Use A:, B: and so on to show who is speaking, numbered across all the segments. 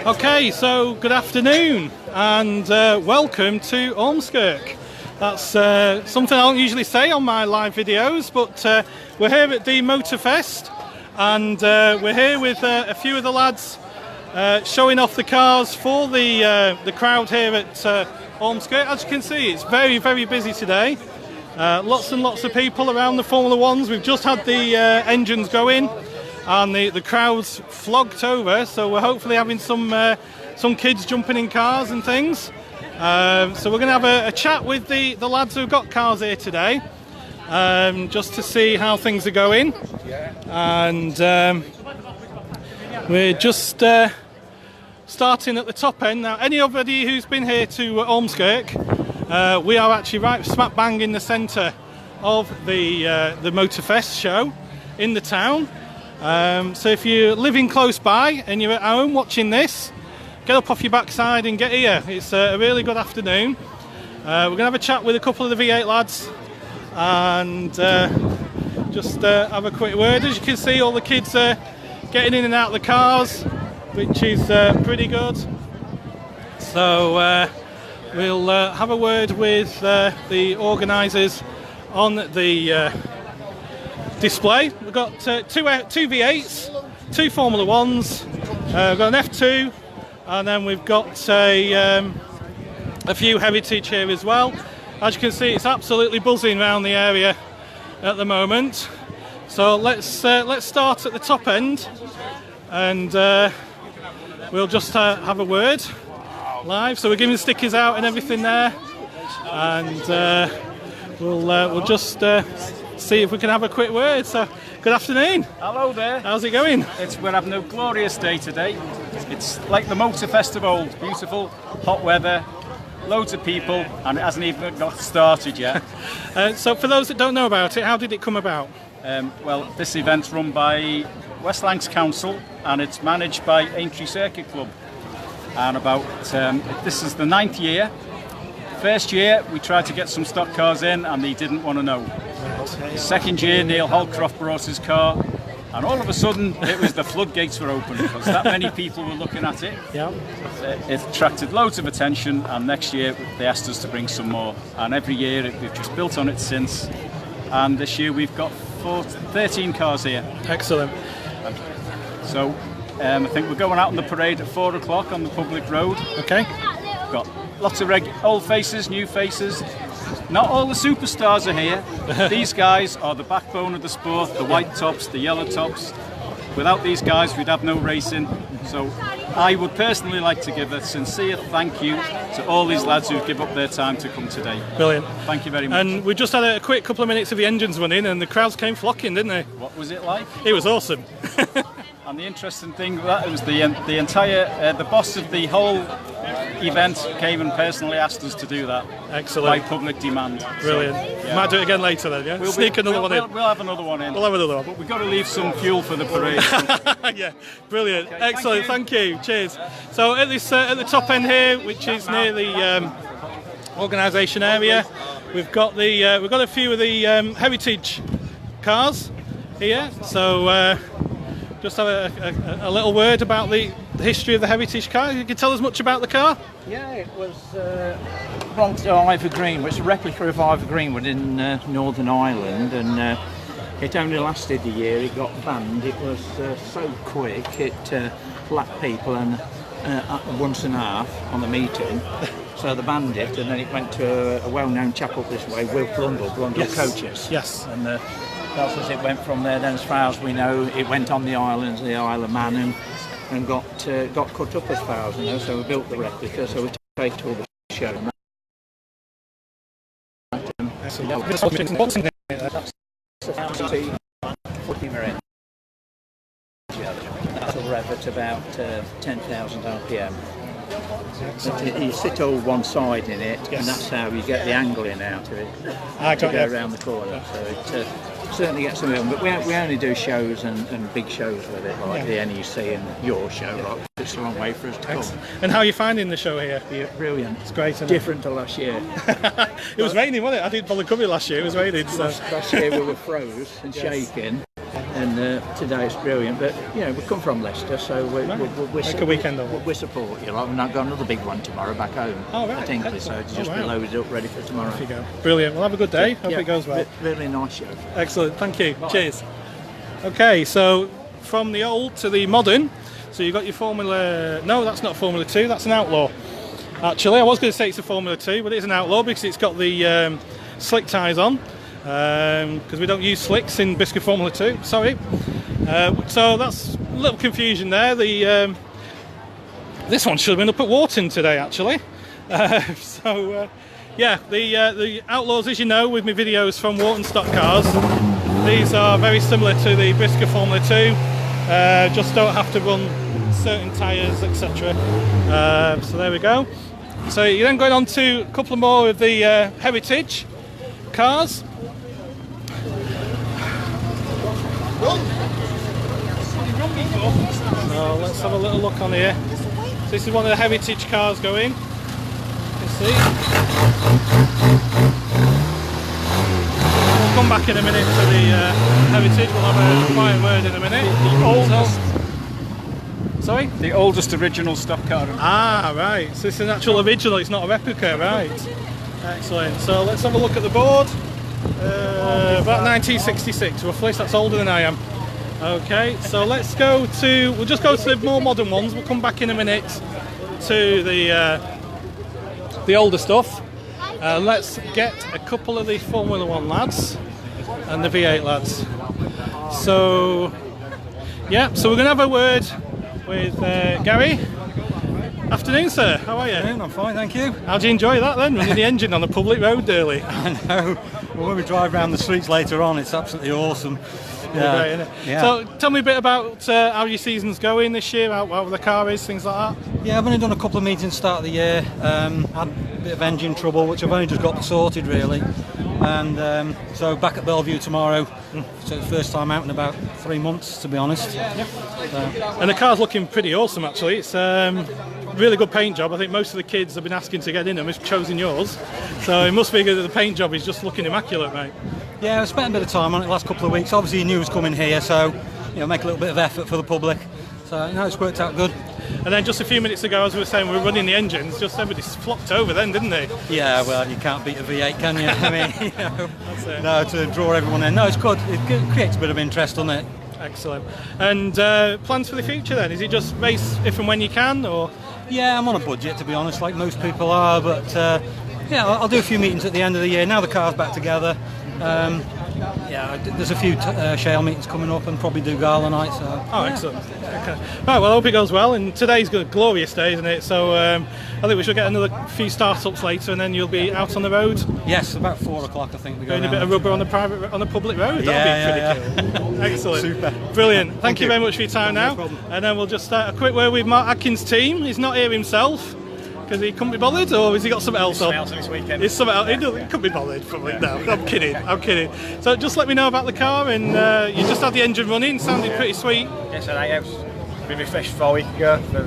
A: Okay, so good afternoon and welcome to Ormskirk. That's something I don't usually say on my live videos, but we're here at the Motorfest and we're here with a few of the lads showing off the cars for the crowd here at Ormskirk. As you can see, it's very, very busy today. Lots and lots of people around the Formula Ones. We've just had the engines go in and the crowd's flogged over, so we're hopefully having some kids jumping in cars and things. So we're going to have a chat with the lads who've got cars here today, just to see how things are going. And we're just starting at the top end. Now, anybody who's been here to Ormskirk, we are actually right smack bang in the centre of the Motorfest show in the town. So if you're living close by and you're at home watching this, get up off your backside and get here. It's a really good afternoon. We're going to have a chat with a couple of the V8 lads and just have a quick word. As you can see, all the kids are getting in and out of the cars, which is pretty good. So we'll have a word with the organisers on the display. We've got two V8s, two Formula Ones, we've got an F2, and then we've got a few heritage here as well. As you can see, it's absolutely buzzing around the area at the moment. So let's start at the top end, and we'll just have a word live. So we're giving stickers out and everything there, and we'll just see if we can have a quick word. So, good afternoon.
B: Hello there.
A: How's it going?
B: We're having a glorious day today. It's like the Motorfest of old. Beautiful, hot weather, loads of people, and it hasn't even got started yet.
A: So, for those that don't know about it, how did it come about?
B: Well, this event's run by West Lancs Council, and it's managed by Aintree Circuit Club. And this is the 9th year. First year, we tried to get some stock cars in, and they didn't want to know. Second year, Neil Holcroft brought his car, and all of a sudden the floodgates were open because that many people were looking at it.
A: Yeah.
B: It attracted loads of attention, and next year they asked us to bring some more. And every year we've just built on it since. And this year we've got 13 cars here.
A: Excellent.
B: So I think we're going out on the parade at 4 o'clock on the public road.
A: Okay.
B: Got lots of old faces, new faces. Not all the superstars are here. These guys are the backbone of the sport, the white tops, the yellow tops. Without these guys, we'd have no racing. So I would personally like to give a sincere thank you to all these lads who give up their time to come today.
A: Brilliant.
B: Thank you very much.
A: And we just had a quick couple of minutes of the engines running and the crowds came flocking, didn't they?
B: What was it like?
A: It was awesome.
B: And the interesting thing that it was the entire the boss of the whole event came and personally asked us to do that.
A: Excellent.
B: By public demand.
A: Brilliant.
B: So, yeah.
A: Might do it again later then, yeah? Sneak another one in.
B: We'll have another one in.
A: We'll have another one.
B: But we've got to leave some fuel for the parade.
A: Yeah, brilliant.
B: Okay,
A: Excellent, thank you. Cheers. So at the top end here, which is near the organisation area, we've got a few of the heritage cars here. So just have a little word about the history of the heritage car. You can tell us much about the car?
C: Yeah, it was belonged to Ivor Greenwood. It's a replica of Ivor Greenwood in Northern Ireland, and it only lasted a year. It got banned. It was so quick. It flapped people and once and a half on the meeting. So they banned it, and then it went to a well-known chap up this way, Will Blundell
A: Yes.
C: Coaches.
A: Yes.
C: And that's as it went from there. Then, as far as we know, it went on the islands, the Isle of Man, and got cut up as far as we know. So we built the replica. So we take it to all the show. That's a rev at about 10,000 RPM. You sit all one side in it,
A: Yes.
C: and that's how you get the angling out of it
A: I
C: to
A: got
C: go
A: you.
C: around the corner. So it certainly gets some in, but we only do shows and big shows with it, like the NEC and your show. Like, it's a long way for us to come.
A: And how are you finding the show here?
C: Brilliant.
A: It's great, isn't it?
C: Different to last year.
A: It was raining, wasn't it? I didn't bother coming last year. It was raining. So.
C: Last year we were froze and shaking. and today it's brilliant. But you know, we come from Leicester, so we're
A: Make a weekend of it.
C: we support you. Like, we've not got another big one tomorrow back home.
A: Oh, right.
C: At Tinkley, so it's just be loaded up, ready for tomorrow.
A: Off you go. Brilliant. Well, have a good day. Hope it goes well.
C: Really nice show.
A: Excellent. Thank you. Cheers. Okay, so from the old to the modern. So you've got your Formula... No, that's not Formula 2, that's an Outlaw. Actually, I was going to say it's a Formula 2, but it is an Outlaw because it's got the slick tyres on. Because we don't use slicks in Brisca Formula 2, sorry. So that's a little confusion there. This one should have been up at Wharton today, actually. Yeah, the Outlaws, as you know, with my videos from Wharton Stock Cars, these are very similar to the Brisca Formula 2, just don't have to run certain tyres, etc. So there we go. So you're then going on to a couple more of the heritage cars. So let's have a little look on here. So this is one of the heritage cars going. You can see. We'll come back in a minute to the heritage. We'll have a quiet word in a minute.
B: The oldest.
A: Sorry?
B: The oldest original stock car.
A: Ah, right. So it's an actual original, it's not a replica, right. Excellent. So let's have a look at the board. About 1966, roughly, so that's older than I am. Okay, so we'll just go to the more modern ones. We'll come back in a minute to the older stuff. Let's get a couple of the Formula 1 lads and the V8 lads. So, yeah, so we're going to have a word with Gary. Afternoon, sir. How are you?
D: I'm fine, thank you.
A: How do you enjoy that then, running the engine on a public road early?
D: I know. Well, when we drive around the streets later on, it's absolutely awesome. Yeah.
A: Great, isn't it?
D: Yeah.
A: So tell me a bit about how your season's going this year, how the car is, things like that.
D: Yeah, I've only done a couple of meetings start of the year. Had a bit of engine trouble, which I've only just got sorted really. And so back at Bellevue tomorrow. So it's the first time out in about 3 months, to be honest.
A: Yep. And the car's looking pretty awesome actually. It's really good paint job. I think most of the kids have been asking to get in them, have chosen yours. So it must be good that the paint job is just looking immaculate, mate.
D: Yeah, I spent a bit of time on it the last couple of weeks. Obviously you knew it was coming here, so make a little bit of effort for the public. So it's worked out good.
A: And then just a few minutes ago, as we were saying, we were running the engines, just everybody flocked over then, didn't they?
D: Yeah, well, you can't beat a V8, can you? I mean,
A: That's it.
D: No, to draw everyone in. No, it's good. It creates a bit of interest, doesn't it?
A: Excellent. And plans for the future then? Is it just race if and when you can, or?
D: Yeah, I'm on a budget, to be honest, like most people are, but yeah, I'll do a few meetings at the end of the year. Now the car's back together. Yeah, there's a few shale meetings coming up and probably do gala night. So.
A: Oh, yeah. Excellent. Okay. Right, well, I hope it goes well. And today's a glorious day, isn't it? So I think we should get another few start-ups later, and then you'll be out on the road.
D: Yes, about 4 o'clock, I think.
A: Doing a bit of rubber on the public road. That'll be pretty cool. Excellent.
D: Super.
A: Brilliant. Thank you very much for your time now.
D: No problem.
A: And then we'll just start a quick word with Mark Atkins' team. He's not here himself because he couldn't be bothered, or has he got something else on?
B: Something else on this weekend.
A: It's something else. He couldn't be bothered, probably. No, I'm kidding. So just let me know about the car, and you just had the engine running. Sounded pretty sweet.
E: Yes, I was been refreshed 4 weeks ago for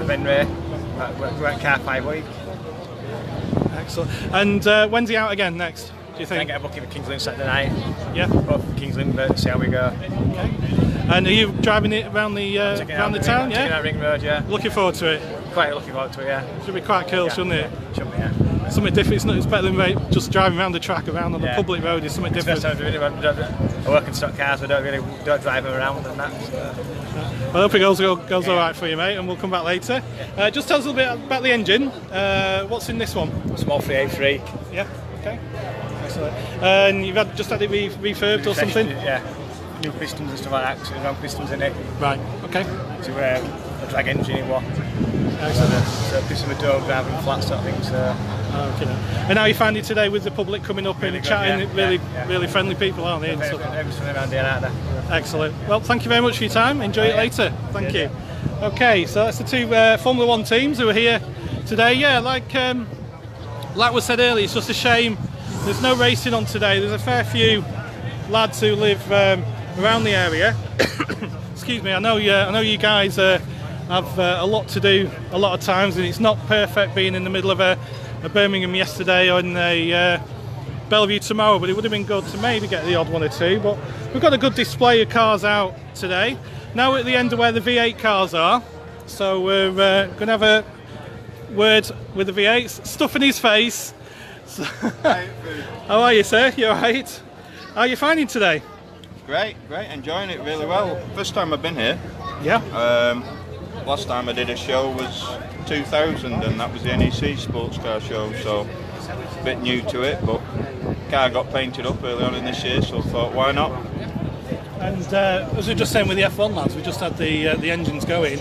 E: Venray. We went car 5 weeks.
A: Excellent. And when's he out again next, do you
E: Then I
A: think?
E: get a booking for Kings Lynn Saturday night.
A: Yeah.
E: Both for Kings Lynn, but see how we go.
A: Okay. And are you driving it around the town?
E: Taking
A: Yeah.
E: out Ring Road, yeah.
A: Looking forward to it.
E: Quite looking forward to it, yeah.
A: Should be quite cool, shouldn't it?
E: Should be, yeah.
A: Something different. It's better than just driving around the track around on the public road. It's something
E: It's the
A: different.
E: first time doing it. I work in stock cars, we don't drive them around and that. So.
A: I hope it goes all right for you, mate, and we'll come back later. Just tell us a little bit about the engine. What's in this one?
E: Small 383.
A: Yeah. Okay. Excellent. And you've just had it refurbed or something?
E: Yeah. New pistons and stuff like that, so there's no pistons in it.
A: Right. Okay.
E: So a drag engine it was.
A: Excellent.
E: So piston with dome driving flat sort of thing. So.
A: Okay. And how you find it today with the public coming up
E: Really
A: and
E: good,
A: chatting?
E: yeah.
A: Really friendly people, aren't they? and stuff?
E: Everything around here, aren't they?
A: Excellent. Well, thank you very much for your time. Enjoy it later. Thank you. Okay, so that's the two Formula 1 teams who are here today. Yeah, like was said earlier, it's just a shame there's no racing on today. There's a fair few lads who live around the area. Excuse me. I know you guys have a lot to do a lot of times, and it's not perfect being in the middle of a Birmingham yesterday on a Bellevue tomorrow, but it would have been good to maybe get the odd one or two. But we've got a good display of cars out today. Now we're at the end of where the V8 cars are, so we're going to have a word with the V8s. Stuff in his face. So how are you, sir? You alright? How are you finding today?
F: Great, enjoying it really well. First time I've been here.
A: Yeah.
F: Last time I did a show was 2000, and that was the NEC Sports Car Show, so a bit new to it, but car got painted up early on in this year, so I thought, why not?
A: And as we were just saying with the F1 lads, we just had the engines going,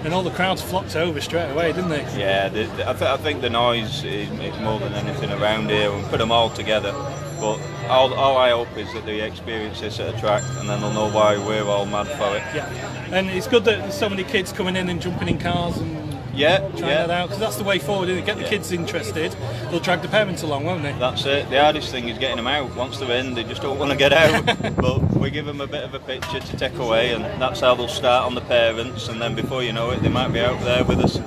A: and all the crowds flocked over straight away, didn't they?
F: Yeah, I think the noise is more than anything around here, and put them all together. But all I hope is that they experience this at a track, and then they'll know why we're all mad for it.
A: Yeah, and it's good that there's so many kids coming in and jumping in cars and trying that out, because that's the way forward, isn't it? Get the kids interested, they'll drag the parents along, won't they?
F: That's it. The hardest thing is getting them out. Once they're in, they just don't want to get out. But we give them a bit of a picture to take away, and that's how they'll start on the parents, and then before you know it, they might be out there with us.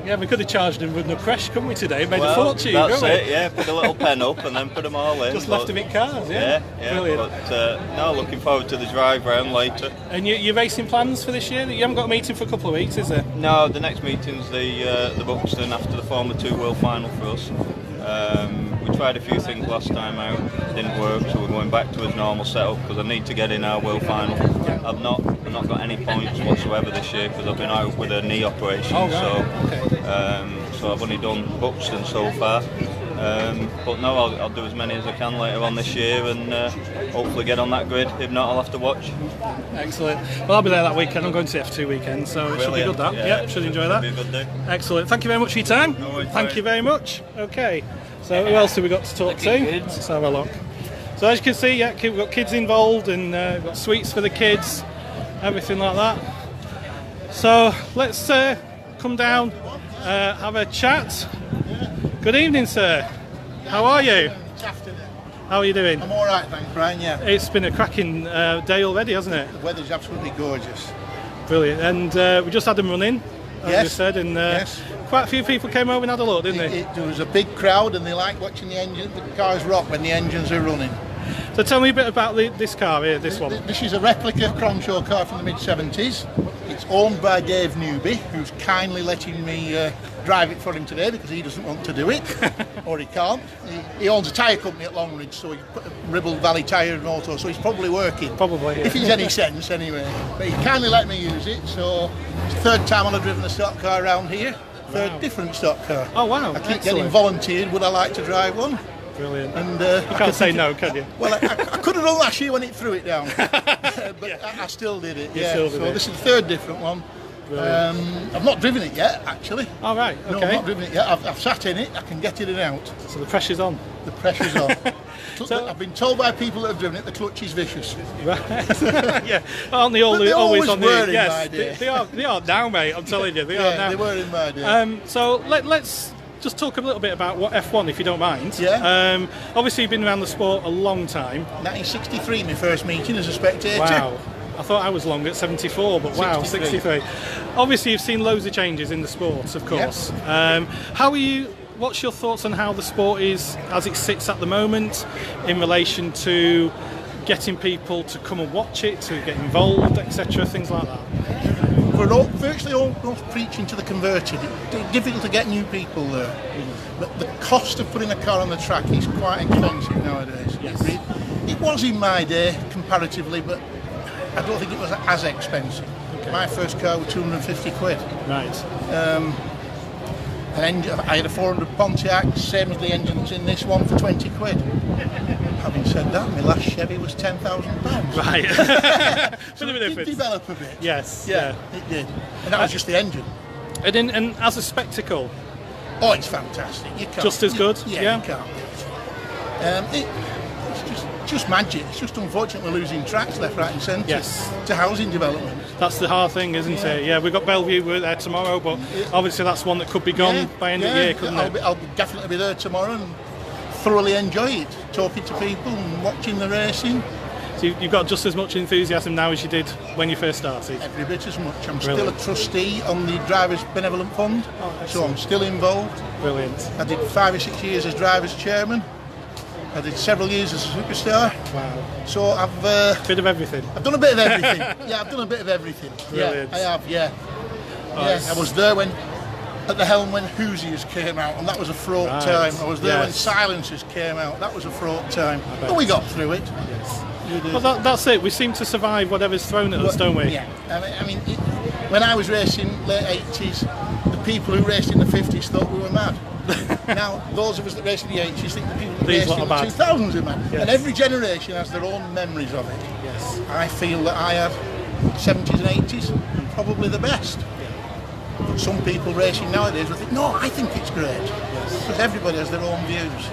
A: Yeah, we could have charged them with no crash, couldn't we, today? Made a fortune,
F: that's
A: couldn't
F: it, yeah. Put a little pen up and then put them all in.
A: Just left them in cars, yeah. Brilliant.
F: But no, looking forward to the drive round later.
A: And your racing plans for this year? You haven't got a meeting for a couple of weeks, is there?
F: No, the next meeting's the Buxton after the Formula 2 World Final for us. We tried a few things last time out, didn't work, so we're going back to his normal setup because I need to get in our World Final. I've not got any points whatsoever this year because I've been out with a knee operation.
A: Oh, right.
F: So I've only done Buxton so far. But no, I'll do as many as I can later on this year, and hopefully get on that grid. If not, I'll have to watch.
A: Excellent. Well, I'll be there that weekend. I'm going to the F2 weekend, so it should be good. That should enjoy that.
F: Be a good day.
A: Excellent. Thank you very much for your time.
F: No worries,
A: Thank you very much. Okay. So who else have we got to talk to? Let's have a look. So as you can see, we've got kids involved, and we've got sweets for the kids, everything like that. So let's come down, have a chat. Good evening, sir. How are you?
G: Good afternoon.
A: How are you doing?
G: I'm all right, thanks, Brian. Yeah.
A: It's been a cracking day already, hasn't it?
G: The weather's absolutely gorgeous.
A: Brilliant. And we just had them running, as you said, and quite a few people came over and had a look, didn't they?
G: There was a big crowd, and they like watching the cars rock when the engines are running.
A: So tell me a bit about this car here, this one.
G: This is a replica Cronshaw car from the mid-70s. It's owned by Dave Newby, who's kindly letting me drive it for him today because he doesn't want to do it, or he can't. He owns a tyre company at Longridge, so he put Ribble Valley Tyre and Auto, so he's probably working.
A: Probably, yeah.
G: If he's any sense, anyway. But he kindly let me use it, so it's the third time I've driven a stock car around here. Third different stock car.
A: Oh, wow.
G: I keep getting volunteered, would I like to drive one?
A: Brilliant.
G: And
A: you can't say no, can you?
G: Well, I could have done last year when it threw it down, but I still did it.
A: Still did it.
G: This is the third different one. I've not driven it yet, actually.
A: All right. Okay.
G: No, I've not driven it yet. I've sat in it. I can get in and out.
A: So the pressure's on.
G: The pressure's on.
A: So,
G: I've been told by people that have driven it the clutch is vicious.
A: Right. Yeah. Aren't they always on the?
G: Were in
A: yes.
G: my day.
A: They are now, mate. I'm telling you, they are now.
G: They were in my day.
A: So let's just talk a little bit about what F1, if you don't mind.
G: Yeah.
A: Obviously, you've been around the sport a long time.
G: 1963, my first meeting as a spectator.
A: Wow. I thought I was long at 74, but wow, 63. Obviously, you've seen loads of changes in the sport, of course.
G: Yep.
A: What's your thoughts on how the sport is as it sits at the moment in relation to getting people to come and watch it, to get involved, etc., things like that?
G: We're virtually almost preaching to the converted. It's difficult to get new people there. But the cost of putting a car on the track is quite expensive nowadays.
A: Yes.
G: It was in my day, comparatively, but I don't think it was as expensive. Okay. My first car was 250 quid.
A: Right.
G: I had a 400 Pontiac, same as the engine that's in this one, for 20 quid. Having said that, my last Chevy was £10,000.
A: Right.
G: So it did develop a bit.
A: Yes.
G: Yeah, it did. And that was just the engine.
A: And as a spectacle?
G: Oh, it's fantastic. You can't,
A: just as good?
G: Yeah, you can't. It's just magic. It's just unfortunate we're losing tracks left, right and centre to housing development.
A: That's the hard thing, isn't it? Yeah, we've got Bellevue there tomorrow, but obviously that's one that could be gone by end of the year, couldn't it?
G: I'll definitely be there tomorrow and thoroughly enjoy it, talking to people and watching the racing.
A: So you've got just as much enthusiasm now as you did when you first started?
G: Every bit as much. I'm still a trustee on the Drivers Benevolent Fund, so I'm still involved.
A: Brilliant.
G: I did 5 or 6 years as Drivers Chairman. I did several years as a superstar.
A: Wow.
G: So I've
A: Bit of everything.
G: I've done a bit of everything. Yeah, I've done a bit of everything.
A: Brilliant.
G: Yeah, I have. Yeah.
A: Oh,
G: Yeah, I was there at the helm when Hoosiers came out, and that was a fraught
A: Right.
G: time. I was there when
A: Yes.
G: Silencers came out. That was a fraught time. But we got through it.
A: Yes.
G: We did.
A: Well, that's it. We seem to survive whatever's thrown at us, don't we?
G: Yeah. I mean when I was racing late 80s, the people who raced in the 50s thought we were mad. Now, those of us that raced in the 80s think the people who
A: These
G: raced
A: lot
G: in
A: are
G: the
A: bad.
G: 2000s are mad.
A: Yes.
G: And every generation has their own memories of it.
A: Yes.
G: I feel that I have 70s and 80s, probably the best. But some people racing nowadays will think, no, I think it's great. Because everybody has their own views.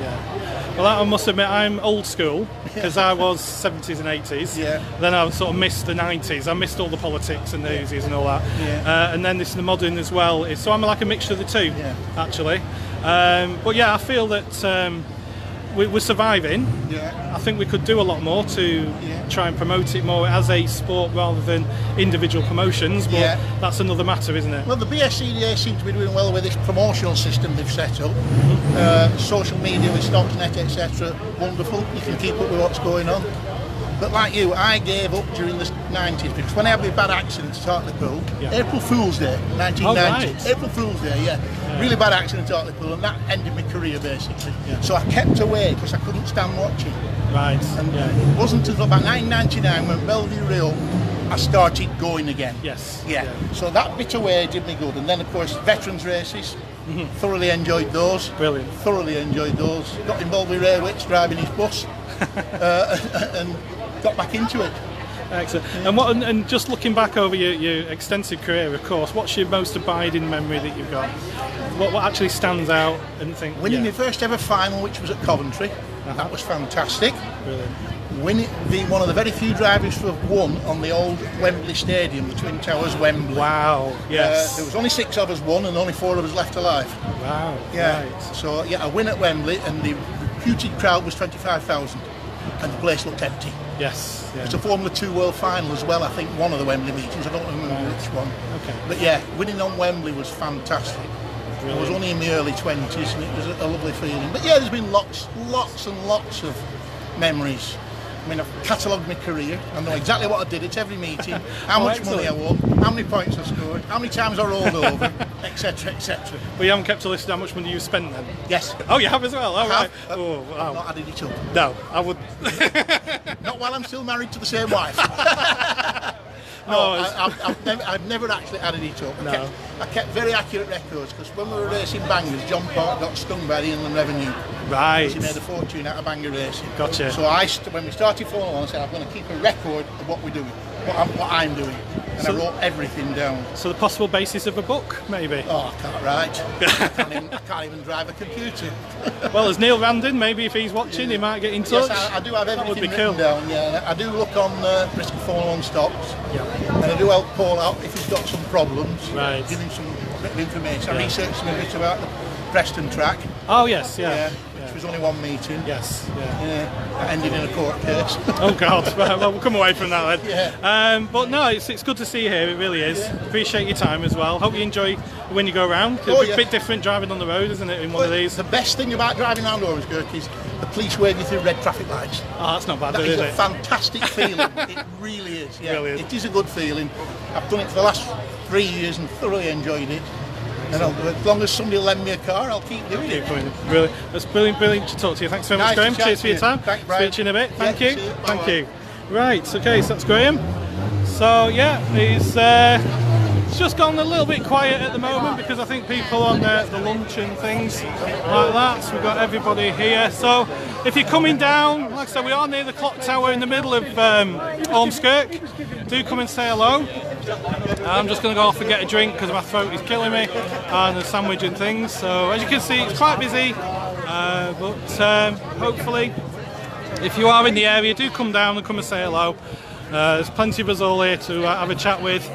A: Well, I must admit, I'm old school because I was 70s and 80s.
G: Yeah.
A: Then I sort of missed the 90s. I missed all the politics and the Hoosies and all that.
G: Yeah.
A: And then this is the modern as well. So I'm like a mixture of the two,
G: Yeah.
A: actually. But yeah, I feel that we're surviving.
G: Yeah.
A: I think we could do a lot more to
G: Yeah.
A: try and promote it more as a sport rather than individual promotions. But
G: Yeah.
A: that's another matter, isn't it?
G: Well, the BSCDA seem to be doing well with this promotional system they've set up. Social media with Stocksnet, etc. Wonderful. You can keep up with what's going on. But like you, I gave up during the 90s because when I had my bad accident at Hartlepool,
A: Yeah.
G: April Fool's Day, 1990.
A: Oh, right.
G: April Fool's Day, yeah. Really bad accident at Hartlepool, and that ended my career basically.
A: Yeah.
G: So I kept away because I couldn't stand watching.
A: Right.
G: And
A: Yeah.
G: it wasn't until about 1999 when Bellevue reopened I started going again.
A: Yes.
G: Yeah. So that bit away did me good. And then, of course, veterans races. Thoroughly enjoyed those.
A: Brilliant.
G: Thoroughly enjoyed those. Got involved with Ray Wicks driving his bus and got back into it.
A: Excellent. And just looking back over your extensive career, of course, what's your most abiding memory that you've got? What actually stands out and think?
G: Winning
A: yeah,
G: my first ever final, which was at Coventry. That was fantastic.
A: brilliant.
G: Being one of the very few drivers who have won on the old Wembley Stadium, the Twin Towers, Wembley.
A: Wow. Yes.
G: There was only 6 of us won and only 4 of us left alive.
A: Wow.
G: Yeah.
A: Right.
G: So yeah, a win at Wembley, and the reputed crowd was 25,000, and the place looked empty.
A: Yes. Yeah.
G: It's a Formula 2 World Final as well. I think one of the Wembley meetings. I don't remember which one.
A: Okay.
G: But yeah, winning on Wembley was fantastic. I was only in my early 20s, and it was a lovely feeling. But yeah, there's been lots and lots of memories. I mean, I've catalogued my career. I know exactly what I did at every meeting, how much money I won, how many points I scored, how many times I rolled over, etc., etc.
A: But you haven't kept a list of how much money you spent then?
G: Yes.
A: Oh, you have as well? Oh, right.
G: I've
A: Oh, wow.
G: not added it up.
A: No, I would.
G: Not while I'm still married to the same wife.
A: No,
G: No,
A: it's-
G: I've never actually added it up.
A: No.
G: I kept very accurate records because when we were racing bangers, John Park got stung by the Inland Revenue.
A: Right.
G: He made a fortune out of banger racing.
A: Gotcha.
G: So when we started Formula 1, I said I'm going to keep a record of what we're doing, what I'm doing, and
A: So-
G: I wrote everything down.
A: So the possible basis of a book, maybe?
G: Oh, I can't write. I can't even drive a computer.
A: Well, there's Neil Randon. Maybe if he's watching, he might get in touch.
G: Yes, I do have
A: That would
G: everything
A: be
G: written
A: cool.
G: down. Yeah, I do look on Brisca Formula 1 stocks,
A: Yeah.
G: and I do help Paul out if he's got some problems.
A: Right.
G: Give him some bit of information. I
A: Yeah.
G: researched a bit about the Preston track.
A: Oh yes, yeah.
G: Yeah, which was only one meeting.
A: Yes, yeah.
G: Yeah, that ended in a court case.
A: Oh God, well we'll come away from that then.
G: Yeah.
A: But no, it's good to see you here, it really is.
G: Yeah.
A: Appreciate your time as well. Hope you enjoy when you go around.
G: Oh,
A: It's a
G: yeah.
A: bit different driving on the road, isn't it, in one of these?
G: The best thing about driving around Ormskirk is the police wave you through red traffic lights.
A: Oh, that's not bad,
G: That
A: is
G: is a
A: it?
G: fantastic feeling. It really is. Yeah,
A: Brilliant.
G: it is a good feeling. I've done it for the last 3 years and thoroughly enjoyed it. And as long as somebody will lend me a car, I'll keep doing it.
A: Brilliant. That's brilliant to talk to you. Thanks very much,
G: Nice to
A: Graham.
G: chat
A: Cheers
G: to
A: for your
G: you.
A: time.
G: Thanks, Brian.
A: Speak to you in a bit. Thank
G: Yeah,
A: you.
G: see you.
A: Thank
G: Bye-bye.
A: you. Right, okay, so that's Graham. So yeah, it's just gone a little bit quiet at the moment because I think people on the lunch and things like that. So we've got everybody here. So if you're coming down, like I said, we are near the clock tower in the middle of Ormskirk. Do come and say hello. I'm just going to go off and get a drink because my throat is killing me, and a sandwich and things. So as you can see, it's quite busy, but hopefully, if you are in the area, do come down and come and say hello. There's plenty of us all here to have a chat with,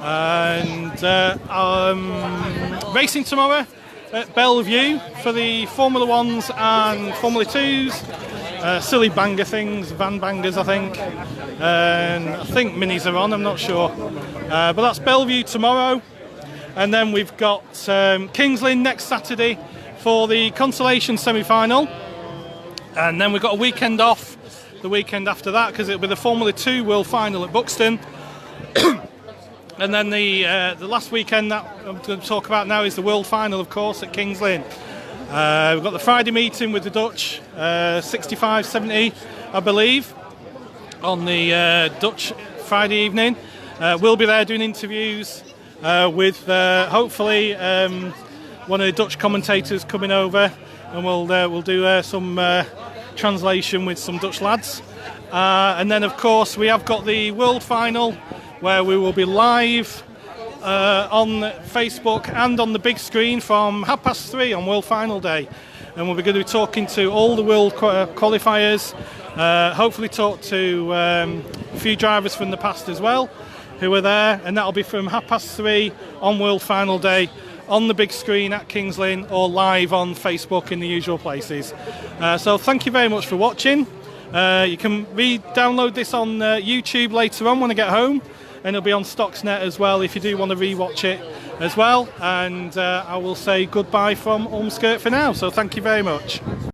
A: and racing tomorrow at Bellevue for the Formula 1s and Formula 2s. Silly banger things, van bangers I think, and I think minis are on, I'm not sure. But that's Bellevue tomorrow, and then we've got Kings Lynn next Saturday for the consolation semi-final. And then we've got a weekend off the weekend after that, because it'll be the Formula 2 World Final at Buxton. And then the last weekend that I'm going to talk about now is the World Final, of course, at Kings Lynn. We've got the Friday meeting with the Dutch, 65-70, I believe, on the Dutch Friday evening. We'll be there doing interviews with hopefully one of the Dutch commentators coming over, and we'll do some translation with some Dutch lads. And then, of course, we have got the World Final, where we will be live on Facebook and on the big screen from 3:30 on World Final Day. And we'll be going to be talking to all the world qualifiers, hopefully talk to a few drivers from the past as well who are there, and that'll be from 3:30 on World Final Day on the big screen at Kings Lynn, or live on Facebook in the usual places. So thank you very much for watching. You can re-download this on YouTube later on when I get home, and it'll be on Stocksnet as well if you do want to re-watch it as well. And I will say goodbye from Ormskirk for now, so thank you very much.